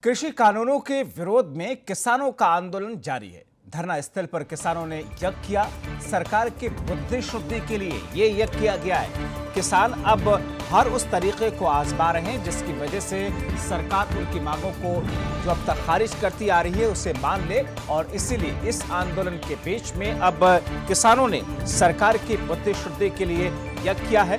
कृषि कानूनों के विरोध में किसानों का आंदोलन जारी है। धरना स्थल पर किसानों ने यज्ञ किया। सरकार के बुद्धि शुद्धि के लिए ये यज्ञ किया गया है। किसान अब हर उस तरीके को आजमा रहे हैं जिसकी वजह से सरकार उनकी मांगों को जो अब तक खारिज करती आ रही है उसे मान ले, और इसीलिए इस आंदोलन के बीच में अब किसानों ने सरकार की बुद्धि शुद्धि के लिए यज्ञ किया है।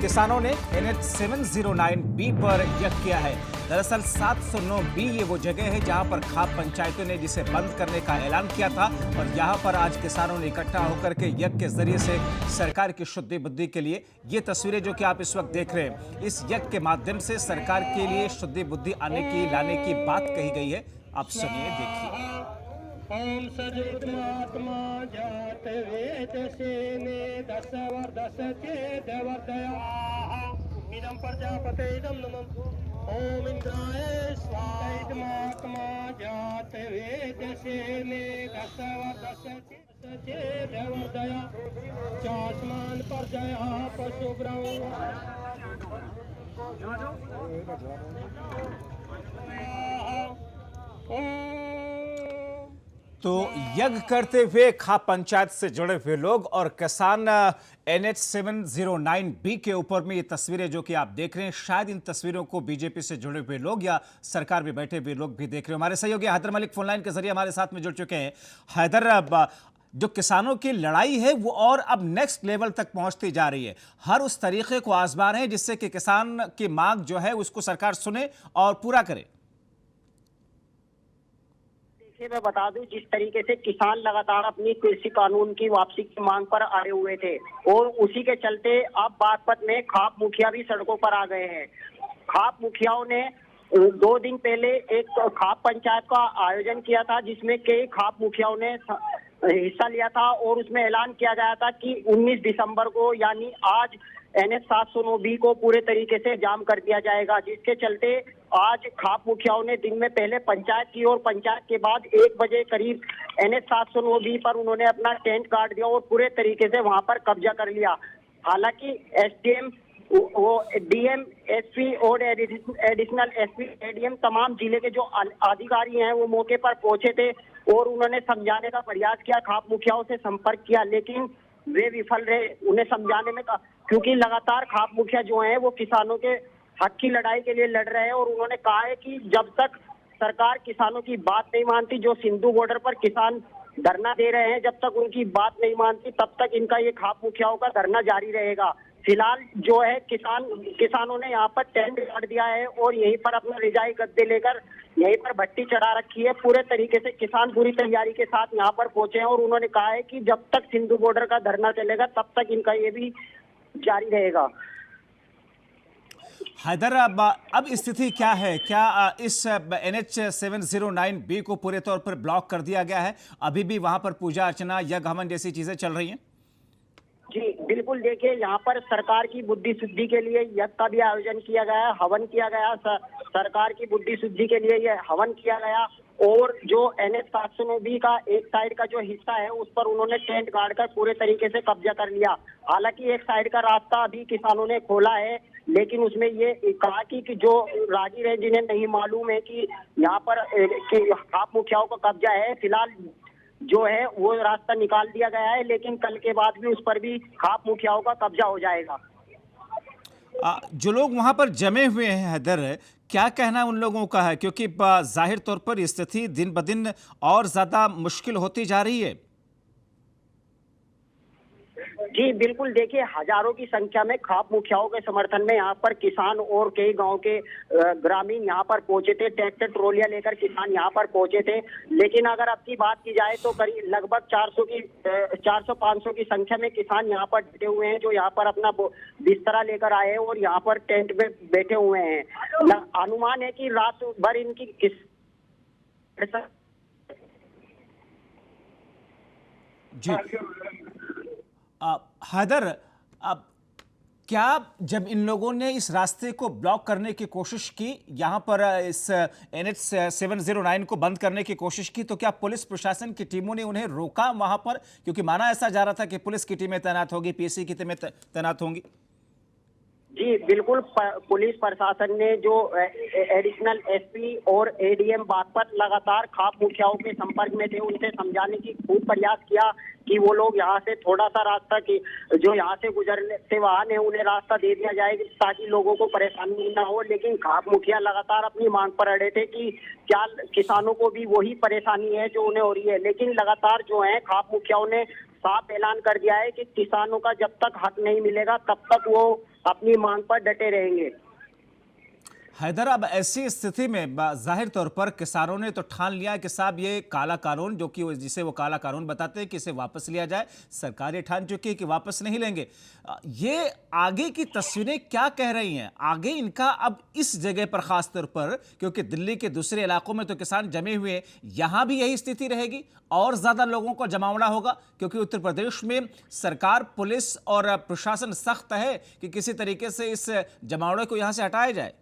किसानों ने NH 709B पर यज्ञ किया है। दरअसल 709B ये वो जगह है जहां पर खाप पंचायतों ने जिसे बंद करने का ऐलान किया था, और यहां पर आज किसानों ने इकट्ठा होकर के यज्ञ के जरिए से सरकार की शुद्धि बुद्धि के लिए ये तस्वीरें जो कि आप इस वक्त देख रहे हैं, इस यज्ञ के माध्यम से सरकार के लिए शुद्धि बुद्धि लाने की बात कही गई है। आप सुनिए, देखिए। ओम सजुत्मात्मा जात वेद सेने दस वर्धस चेत वर्धया इदं प्रजापते इदं नमः ओम इंद्राय स्वाहा इदमात्मा जात वेद सेने दस वर्धस चेत वर्धया चास्मान प्रजया पशुभ्रौ तो यज्ञ करते हुए खाप पंचायत से जुड़े हुए लोग और किसान NH 709B के ऊपर में ये तस्वीरें जो कि आप देख रहे हैं, शायद इन तस्वीरों को बीजेपी से जुड़े हुए लोग या सरकार में बैठे हुए लोग भी देख रहे हैं। हमारे सहयोगी हैदर मलिक फोनलाइन के जरिए हमारे साथ में जुड़ चुके हैं। हैदर, जो किसानों की लड़ाई है वो और अब नेक्स्ट लेवल तक पहुंचती जा रही है। हर उस तरीके को आजमा रहे हैं जिससे कि किसान की मांग जो है उसको सरकार सुने और पूरा करे। मैं बता दूं, जिस तरीके से किसान लगातार अपनी कृषि कानून की वापसी की मांग पर आए हुए थे, और उसी के चलते अब बागपत में खाप मुखिया भी सड़कों पर आ गए हैं। खाप मुखियाओं ने 2 दिन पहले एक खाप पंचायत का आयोजन किया था जिसमें कई खाप मुखियाओं ने हिस्सा लिया था, और उसमें ऐलान किया गया था कि 19 दिसंबर को यानी आज NH 709B को पूरे तरीके से जाम कर दिया जाएगा, जिसके चलते आज खाप मुखियाओं ने दिन में पहले पंचायत की, और पंचायत के बाद 1 बजे करीब NH 709B पर उन्होंने अपना टेंट गाड़ दिया और पूरे तरीके से वहां पर कब्जा कर लिया। हालांकि SDM, वो DM, SP और एडिशनल SP, ADM तमाम जिले के जो अधिकारी हैं वो मौके पर पहुंचे थे, और उन्होंने समझाने का प्रयास किया, खाप मुखियाओं से संपर्क किया, लेकिन वे विफल रहे उन्हें समझाने में, क्योंकि लगातार खाप मुखिया जो हैं वो किसानों के हक की लड़ाई के लिए लड़ रहे हैं। और उन्होंने कहा है कि जब तक सरकार किसानों की बात नहीं मानती, जो सिंधु बॉर्डर पर किसान धरना दे रहे हैं, जब तक उनकी बात नहीं मानती तब तक इनका ये खाप मुखियाओं का धरना जारी रहेगा। फिलहाल जो है किसानों ने यहाँ पर टेंट गाड़ दिया है और यहीं पर अपना रिजाई गद्दे लेकर यहीं पर भट्टी चढ़ा रखी है। पूरे तरीके से किसान पूरी तैयारी के साथ यहाँ पर पहुंचे हैं, और उन्होंने कहा है कि जब तक सिंधु बॉर्डर का धरना चलेगा तब तक इनका ये भी जारी रहेगा। हैदर, अब स्थिति क्या है? क्या इस NH 709B को पूरे तौर पर ब्लॉक कर दिया गया है? अभी भी वहां पर पूजा अर्चना, यज्ञ हवन जैसी चीजें चल रही हैं? जी बिल्कुल, देखिए यहाँ पर सरकार की बुद्धि शुद्धि के लिए यज्ञ का भी आयोजन किया गया, हवन किया गया। सरकार की बुद्धि शुद्धि के लिए यह हवन किया गया, और जो NH 709B का एक साइड का जो हिस्सा है उस पर उन्होंने टेंट गाड़ कर पूरे तरीके से कब्जा कर लिया। हालांकि एक साइड का रास्ता अभी किसानों ने खोला है, लेकिन उसमें ये कहा कि जो राहगीर है जिन्हें नहीं मालूम है कि यहाँ पर खाप मुखियाओं का कब्जा है, फिलहाल जो है वो रास्ता निकाल दिया गया है, लेकिन कल के बाद भी उस पर भी खाप मुखियाओं का कब्जा हो जाएगा। जो लोग वहां पर जमे हुए हैं हैदर, क्या कहना उन लोगों का है? क्योंकि जाहिर तौर पर स्थिति दिन ब दिन और ज्यादा मुश्किल होती जा रही है। जी बिल्कुल, देखिए हजारों की संख्या में खाप मुखियाओं के समर्थन में यहाँ पर किसान और कई गांव के ग्रामीण यहाँ पर पहुंचे थे। ट्रैक्टर ट्रॉलियां लेकर किसान यहाँ पर पहुंचे थे, लेकिन अगर अब की बात की जाए तो करीब लगभग 400-500 की संख्या में किसान यहाँ पर डटे हुए हैं, जो यहाँ पर अपना बिस्तरा लेकर आए हैं और यहाँ पर टेंट में बैठे हुए हैं। अनुमान है कि रात भर इनकी जी हैदर, अब क्या जब इन लोगों ने इस रास्ते को ब्लॉक करने की कोशिश की, यहाँ पर इस NH 709 को बंद करने की कोशिश की, तो क्या पुलिस प्रशासन की टीमों ने उन्हें रोका वहां पर? क्योंकि माना ऐसा जा रहा था कि पुलिस की टीमें तैनात होगी, PC की टीमें तैनात होंगी। जी बिल्कुल, पुलिस प्रशासन ने जो एडिशनल एसपी और एडीएम बागपत लगातार खाप मुखियाओं के संपर्क में थे, उनसे समझाने की खूब प्रयास किया कि वो लोग यहाँ से थोड़ा सा रास्ता की जो यहाँ से गुजरने से वाहन है उन्हें रास्ता दे दिया जाए ताकि लोगों को परेशानी ना हो। लेकिन खाप मुखिया लगातार अपनी मांग पर अड़े थे कि क्या किसानों को भी वही परेशानी है जो उन्हें हो रही है। लेकिन लगातार जो है खाप मुखियाओं ने साफ ऐलान कर दिया है कि किसानों का जब तक हक नहीं मिलेगा तब तक वो अपनी मांग पर डटे रहेंगे। हैदर, अब ऐसी स्थिति में जाहिर तौर पर किसानों ने तो ठान लिया है कि साहब ये काला कानून, जो कि जिसे वो काला कानून बताते हैं, कि इसे वापस लिया जाए। सरकार ये ठान चुकी है कि वापस नहीं लेंगे। ये आगे की तस्वीरें क्या कह रही हैं? आगे इनका अब इस जगह पर खास तौर पर, क्योंकि दिल्ली के दूसरे इलाकों में तो किसान जमे हुए हैं, यहां भी यही स्थिति रहेगी और ज्यादा लोगों को जमावड़ा होगा? क्योंकि उत्तर प्रदेश में सरकार, पुलिस और प्रशासन सख्त है कि किसी तरीके से इस जमावड़े को यहां से हटाया जाए।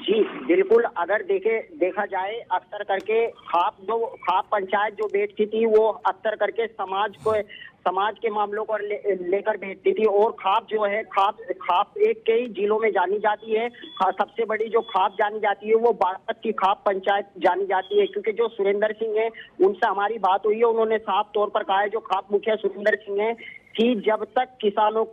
जी बिल्कुल, अगर देखा जाए अक्सर करके खाप पंचायत जो बैठती थी वो अक्सर करके समाज के मामलों को लेकर बैठती थी। और खाप जो है खाप एक कई जिलों में जानी जाती है। सबसे बड़ी जो खाप जानी जाती है वो बागपत की खाप पंचायत जानी जाती है, क्योंकि जो सुरेंद्र सिंह है उनसे हमारी बात हुई है, उन्होंने साफ तौर पर कहा है, जो खाप मुखिया सुरेंद्र सिंह है, कि जब तक किसानों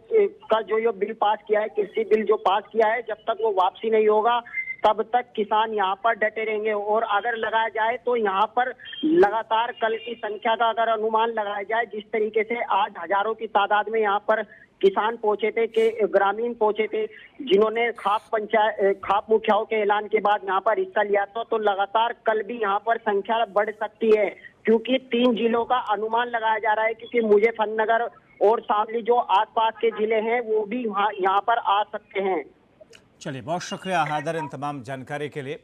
का जो ये बिल पास किया है, कृषि बिल जो पास किया है, जब तक वो वापसी नहीं होगा तब तक किसान यहाँ पर डटे रहेंगे। और अगर लगाया जाए तो यहाँ पर लगातार कल की संख्या का अगर अनुमान लगाया जाए, जिस तरीके से आज हजारों की तादाद में यहाँ पर किसान पहुंचे थे, के ग्रामीण पहुंचे थे, जिन्होंने खाप मुखियाओं के ऐलान के बाद यहाँ पर हिस्सा लिया था, तो लगातार कल भी यहाँ पर संख्या बढ़ सकती है, क्योंकि 3 जिलों का अनुमान लगाया जा रहा है, क्योंकि मुजफ्फरनगर और शामली जो आसपास के जिले हैं वो भी यहाँ पर आ सकते हैं। चलिए, बहुत शुक्रिया हैदर इन तमाम जानकारी के लिए।